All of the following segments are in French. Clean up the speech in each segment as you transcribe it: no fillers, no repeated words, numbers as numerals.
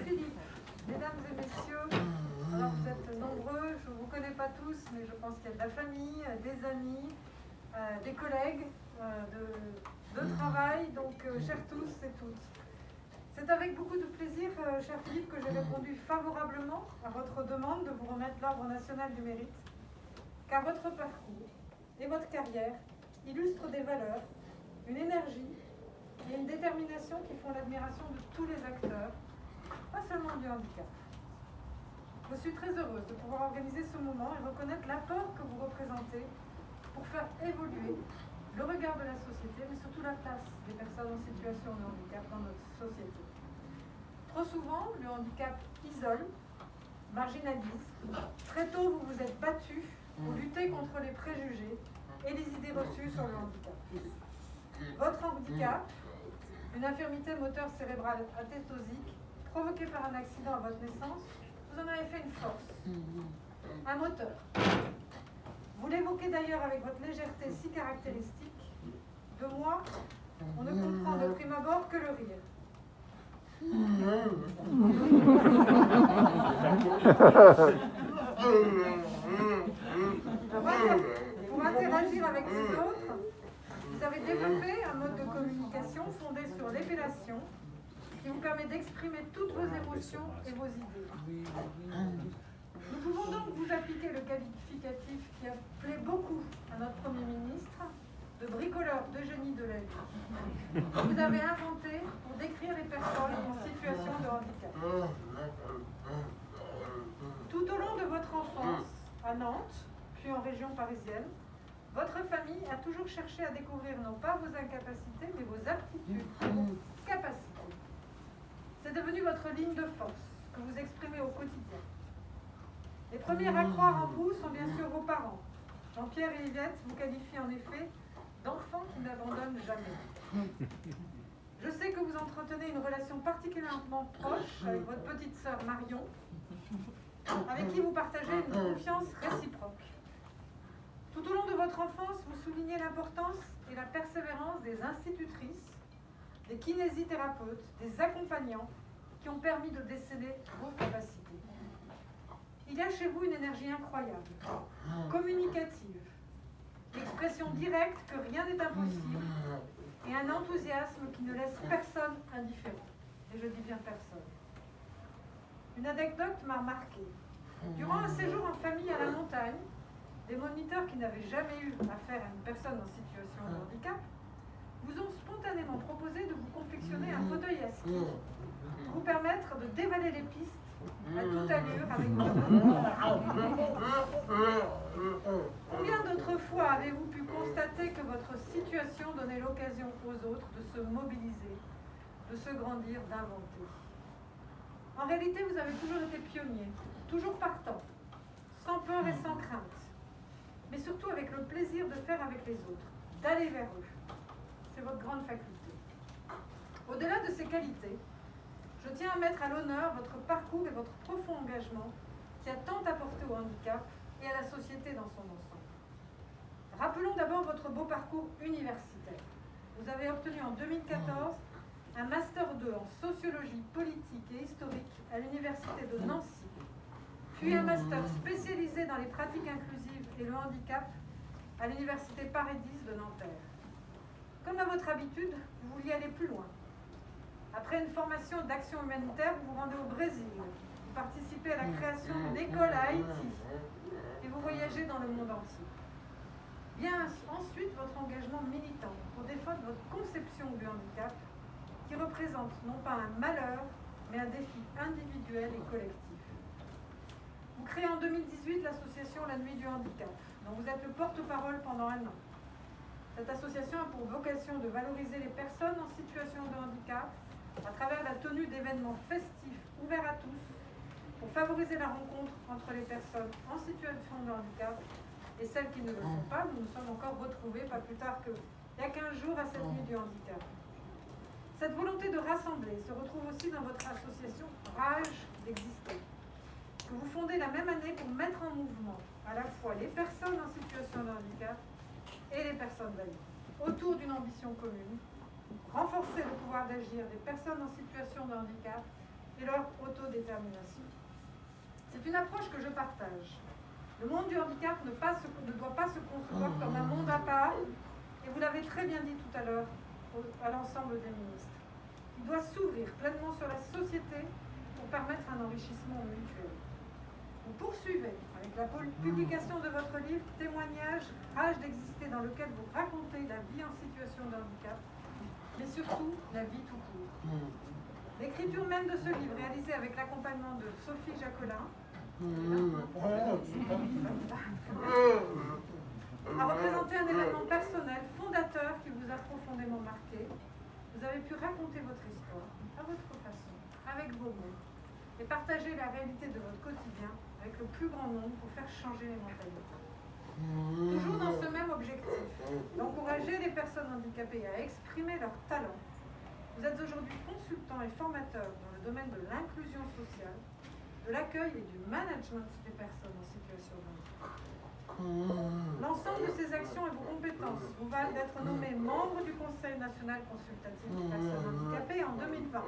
Philippe, mesdames et messieurs, alors vous êtes nombreux, je ne vous connais pas tous, mais je pense qu'il y a de la famille, des amis, des collègues de travail, donc chers tous et toutes. C'est avec beaucoup de plaisir, cher Philippe, que j'ai répondu favorablement à votre demande de vous remettre l'Ordre national du mérite, car votre parcours et votre carrière illustrent des valeurs, une énergie et une détermination qui font l'admiration de tous les acteurs, pas seulement du handicap. Je suis très heureuse de pouvoir organiser ce moment et reconnaître l'apport que vous représentez pour faire évoluer le regard de la société, mais surtout la place des personnes en situation de handicap dans notre société. Trop souvent, le handicap isole, marginalise. Très tôt, vous vous êtes battus pour lutter contre les préjugés et les idées reçues sur le handicap. Votre handicap, une infirmité moteur cérébrale athétosique provoquée par un accident à votre naissance, vous en avez fait une force, un moteur. Vous l'évoquez d'ailleurs avec votre légèreté si caractéristique. De moi, on ne comprend de prime abord que le rire. Pour interagir avec les autres, vous avez développé un mode de communication fondé sur l'épellation qui vous permet d'exprimer toutes vos émotions et vos idées. Nous pouvons donc vous appliquer le qualificatif qui a plu beaucoup à notre Premier ministre de bricoleur de génie de la vie. Vous avez inventé pour décrire les personnes en situation de handicap. Tout au long de votre enfance, à Nantes, puis en région parisienne, votre famille a toujours cherché à découvrir non pas vos incapacités, mais vos aptitudes, vos capacités. C'est devenu votre ligne de force que vous exprimez au quotidien. Les premiers à croire en vous sont bien sûr vos parents. Jean-Pierre et Yvette vous qualifient en effet d'enfants qui n'abandonnent jamais. Je sais que vous entretenez une relation particulièrement proche avec votre petite sœur Marion, avec qui vous partagez une confiance réciproque. Tout au long de votre enfance, vous soulignez l'importance et la persévérance des institutrices, des kinésithérapeutes, des accompagnants qui ont permis de déceler vos capacités. Il y a chez vous une énergie incroyable, communicative, l'expression directe que rien n'est impossible et un enthousiasme qui ne laisse personne indifférent. Et je dis bien personne. Une anecdote m'a marquée. Durant un séjour en famille à la montagne, des moniteurs qui n'avaient jamais eu affaire à une personne en situation de handicap vous ont spontanément proposé de vous confectionner un fauteuil à ski pour vous permettre de dévaler les pistes à toute allure avec Combien d'autres fois avez-vous pu constater que votre situation donnait l'occasion aux autres de se mobiliser, de se grandir, d'inventer? En réalité, vous avez toujours été pionnier, toujours partant, sans peur et sans crainte, mais surtout avec le plaisir de faire avec les autres, d'aller vers eux. C'est votre grande faculté. Au-delà de ces qualités, je tiens à mettre à l'honneur votre parcours et votre profond engagement qui a tant apporté au handicap et à la société dans son ensemble. Rappelons d'abord votre beau parcours universitaire. Vous avez obtenu en 2014 un Master 2 en sociologie politique et historique à l'Université de Nancy, puis un Master spécialisé dans les pratiques inclusives et le handicap à l'Université Paris X de Nanterre. Comme à votre habitude, vous vouliez aller plus loin. Après une formation d'action humanitaire, vous vous rendez au Brésil. Vous participez à la création d'une école à Haïti et vous voyagez dans le monde entier. Vient ensuite votre engagement militant pour défendre votre conception du handicap qui représente non pas un malheur, mais un défi individuel et collectif. Vous créez en 2018 l'association La Nuit du Handicap, dont vous êtes le porte-parole pendant un an. Cette association a pour vocation de valoriser les personnes en situation de handicap à travers la tenue d'événements festifs ouverts à tous pour favoriser la rencontre entre les personnes en situation de handicap et celles qui ne le sont pas. Nous nous sommes encore retrouvés, pas plus tard qu'il y a 15 jours, à cette nuit du handicap. Cette volonté de rassembler se retrouve aussi dans votre association Rage d'exister, que vous fondez la même année pour mettre en mouvement à la fois les personnes en situation de handicap et les personnes valides, autour d'une ambition commune, renforcer le pouvoir d'agir des personnes en situation de handicap et leur autodétermination. C'est une approche que je partage. Le monde du handicap ne doit pas se concevoir comme un monde à part, et vous l'avez très bien dit tout à l'heure à l'ensemble des ministres. Il doit s'ouvrir pleinement sur la société pour permettre un enrichissement mutuel. Vous poursuivez avec la publication de votre livre « Témoignage, rage d'exister » dans lequel vous racontez la vie en situation de handicap, mais surtout la vie tout court. L'écriture même de ce livre, réalisée avec l'accompagnement de Sophie Jacolin, a représenté un événement personnel fondateur qui vous a profondément marqué. Vous avez pu raconter votre histoire à votre façon, avec vos mots, et partager la réalité de votre quotidien avec le plus grand nombre pour faire changer les mentalités. Toujours dans ce même objectif, d'encourager les personnes handicapées à exprimer leurs talents, vous êtes aujourd'hui consultant et formateur dans le domaine de l'inclusion sociale, de l'accueil et du management des personnes en situation de handicap. L'ensemble de ces actions et vos compétences vous valent d'être nommé membre du Conseil national consultatif des personnes handicapées en 2020.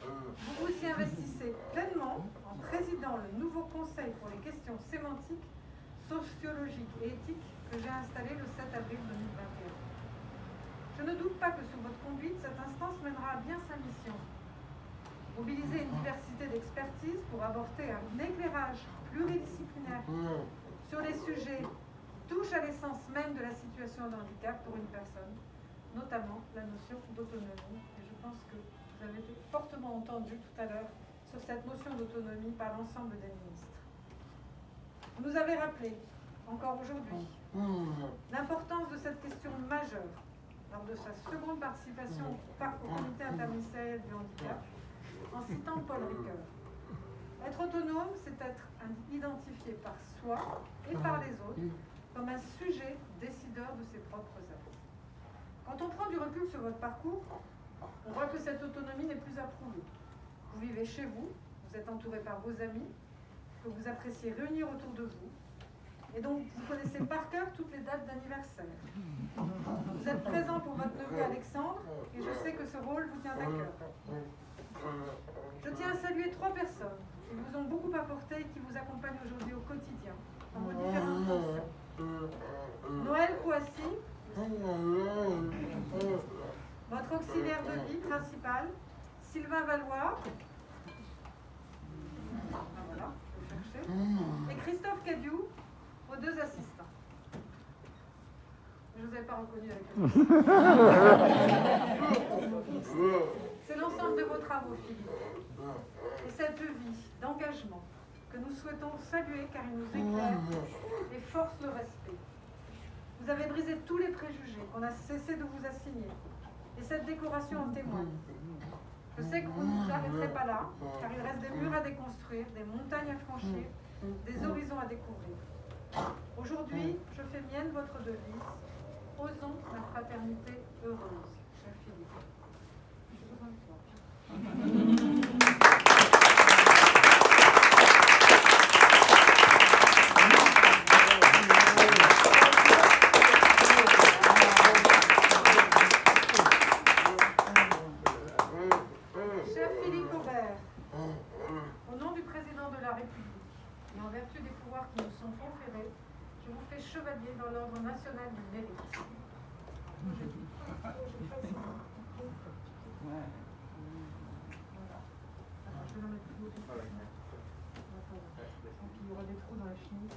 Vous vous y investissez pleinement en présidant le nouveau Conseil pour les questions sémantiques, sociologiques et éthiques que j'ai installé le 7 avril 2021. Je ne doute pas que sous votre conduite, cette instance mènera à bien sa mission. Mobiliser une diversité d'expertise pour apporter un éclairage pluridisciplinaire sur les sujets qui touchent à l'essence même de la situation de handicap pour une personne, notamment la notion d'autonomie. Et je pense que vous avez été fortement entendu tout à l'heure sur cette notion d'autonomie par l'ensemble des ministres. Vous nous avez rappelé, encore aujourd'hui, l'importance de cette question majeure lors de sa seconde participation au comité interministériel du handicap, en citant Paul Ricoeur. Être autonome, c'est être identifié par soi et par les autres comme un sujet décideur de ses propres actes. Quand on prend du recul sur votre parcours, on voit que cette autonomie n'est plus approuvée. Vous vivez chez vous, vous êtes entouré par vos amis, que vous appréciez réunir autour de vous, et donc vous connaissez par cœur toutes les dates d'anniversaire. Vous êtes présent pour votre neveu Alexandre, et je sais que ce rôle vous tient à cœur. Je tiens à saluer 3 personnes qui vous ont beaucoup apporté et qui vous accompagnent aujourd'hui au quotidien, dans vos différentes fonctions. Noël Kouassi, votre auxiliaire de vie principal, Sylvain Valois, voilà, je vais chercher, et Christophe Cadiou, vos 2 assistants. Je ne vous ai pas reconnu avec le C'est l'ensemble de vos travaux, Philippe, et cette vie d'engagement que nous souhaitons saluer car il nous éclaire et force le respect. Vous avez brisé tous les préjugés qu'on a cessé de vous assigner, et cette décoration en témoigne. Je sais que vous ne vous arrêterez pas là, car il reste des murs à déconstruire, des montagnes à franchir, des horizons à découvrir. Aujourd'hui, je fais mienne votre devise. Osons la fraternité heureuse, cher Philippe. J'ai besoin de toi. Cher Philippe Aubert, au nom du président de la République et en vertu des pouvoirs qui nous sont conférés, je vous fais chevalier dans l'ordre national du mérite. Voilà. Alors, je vais le mettre plus haut. Donc, il y aura des trous dans la chemise.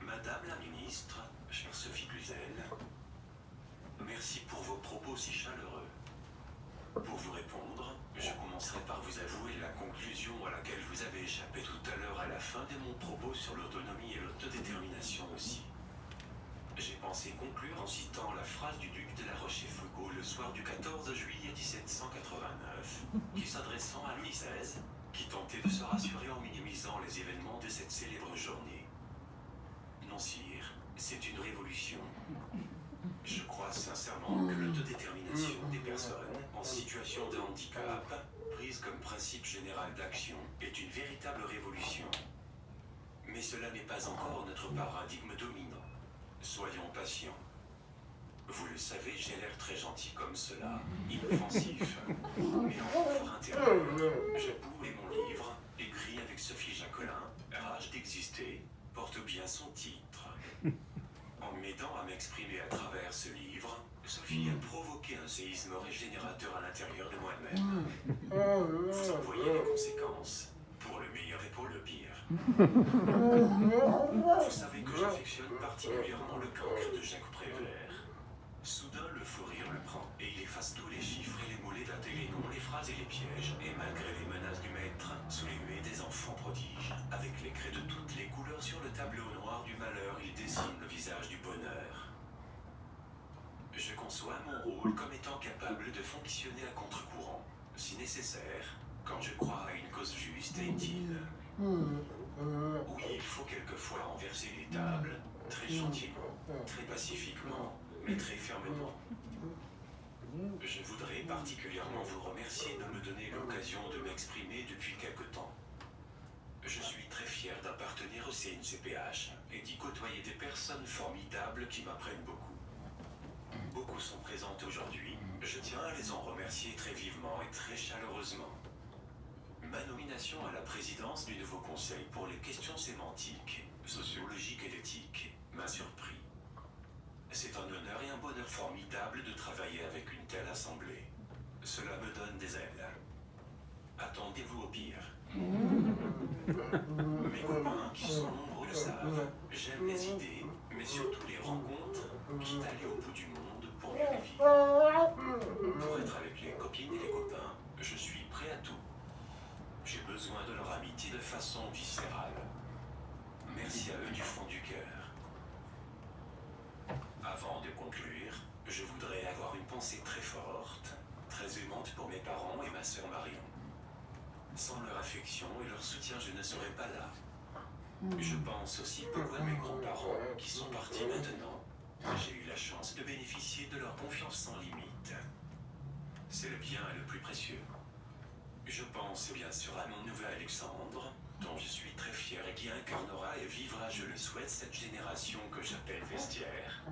Madame la ministre, chère Sophie Cluzel, merci pour vos propos si chaleureux. Pour vous répondre, je commencerai par vous avouer la conclusion à laquelle vous avez échappé tout à l'heure à la fin de mon propos sur l'autonomie et l'autodétermination aussi. J'ai pensé conclure en citant la phrase du duc de La Rochefoucauld le soir soir du 14 juillet 1789, qui s'adressant à Louis XVI, qui tentait de se rassurer en minimisant les événements de cette célèbre journée. Non, sire, c'est une révolution. Je crois sincèrement que l'autodétermination des personnes en situation de handicap, prise comme principe général d'action, est une véritable révolution. Mais cela n'est pas encore notre paradigme dominant. Soyons patients. Vous le savez, j'ai l'air très gentil comme cela, inoffensif. Mais en mon fort intérieur, j'avoue et mon livre, écrit avec Sophie Jacolin, Rage d'exister, porte bien son titre. En m'aidant à m'exprimer à travers ce livre, Sophie a provoqué un séisme régénérateur à l'intérieur de moi-même. Vous en voyez les conséquences, pour le meilleur et pour le pire. Vous savez que j'affectionne particulièrement le cancre de Jacques Prévert. Soudain, le fou rire le prend, et il efface tous les chiffres et les mots, les dates et les noms, les phrases et les pièges, et malgré les menaces du maître, sous les huées des enfants prodiges, avec les traits de toutes les couleurs sur le tableau noir du malheur, il dessine le visage du bonheur. Je conçois mon rôle comme étant capable de fonctionner à contre-courant, si nécessaire, quand je crois à une cause juste et utile. Oui, il faut quelquefois renverser les tables, très gentiment, très pacifiquement, mais très fermement. Je voudrais particulièrement vous remercier de me donner l'occasion de m'exprimer depuis quelque temps. Je suis très fier d'appartenir au CNCPH et d'y côtoyer des personnes formidables qui m'apprennent beaucoup. Beaucoup sont présentes aujourd'hui. Je tiens à les en remercier très vivement et très chaleureusement. Ma nomination à la présidence du nouveau Conseil pour les questions sémantiques, sociologiques et d'éthique m'a surpris. C'est un honneur et un bonheur formidable de travailler avec une telle assemblée. Cela me donne des ailes. Attendez-vous au pire. Mes copains qui sont nombreux le savent, j'aime les idées, mais surtout les rencontres, quitte à aller au bout du monde pour mieux les vivre. Pour être avec les copines et les copains, je suis prêt à tout. J'ai besoin de leur amitié de façon viscérale. Merci à eux du fond du cœur. Avant de conclure, je voudrais avoir une pensée très forte, très aimante pour mes parents et ma sœur Marion. Sans leur affection et leur soutien, je ne serais pas là. Je pense aussi beaucoup à mes grands-parents qui sont partis maintenant. J'ai eu la chance de bénéficier de leur confiance sans limite. C'est le bien le plus précieux. Je pense bien sûr à mon neveu Alexandre, dont je suis très fier et qui incarnera et vivra, je le souhaite, cette génération que j'appelle vestiaire,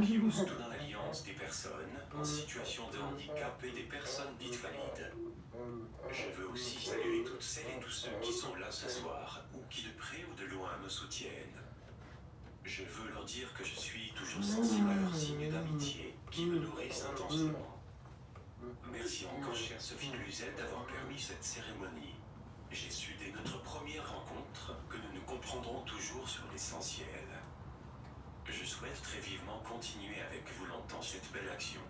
qui ose tout dans l'alliance des personnes en situation de handicap et des personnes dites valides. Je veux aussi saluer toutes celles et tous ceux qui sont là ce soir, ou qui de près ou de loin me soutiennent. Je veux leur dire que je suis toujours sensible à leurs signes d'amitié, qui me nourrissent intensément. Merci encore, chère Sophie Cluzel, d'avoir permis cette cérémonie. J'ai su dès notre première rencontre que nous nous comprendrons toujours sur l'essentiel. Je souhaite très vivement continuer avec vous longtemps cette belle action.